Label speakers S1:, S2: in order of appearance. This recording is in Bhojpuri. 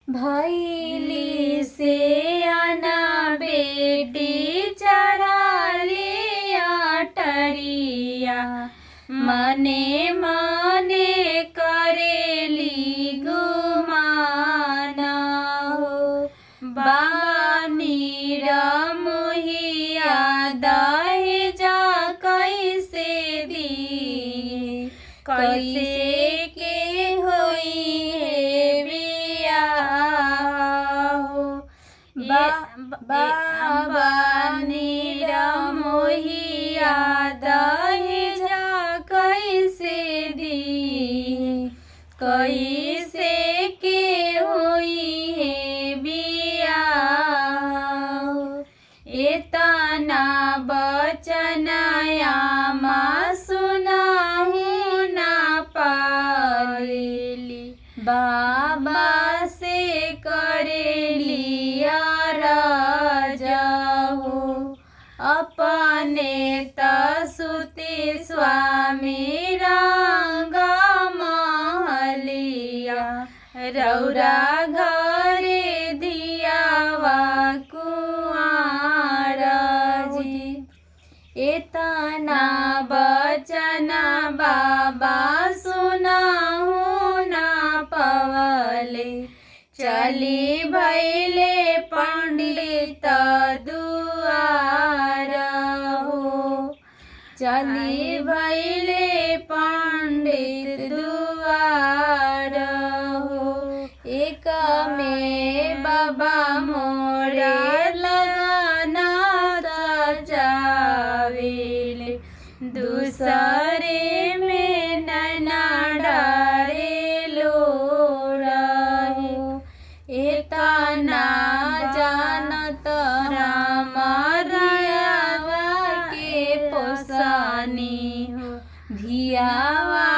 S1: भैली से आना बेटी चढ़ा लिया टरिया, मने मने करेली गुमाना हो। बानी रमोहिया दहेजा कैसे दी, कैसे के होई है बियाह हो। बानी रमोहिया दहेजा कैसे दी, कैसे के होई है बियाह हो। इतना बचनया माँ सुनाहू ना पाली, बाबा से करेली राजा हो। अपने तसुते स्वामी रंगा महलिया, रौरा घरे दियावा कुआर जी। इतना बचना बाबा सुनाहू ना पवले, चली भैले पंडित दुआर हो। चली भैले पंडित दुआर हो। एक में बाबा मोरे लगना सजावेले, दूसरे में नैना डारे लो रहे। इतना जानत राम रियावा के पोसानी हो, धियावा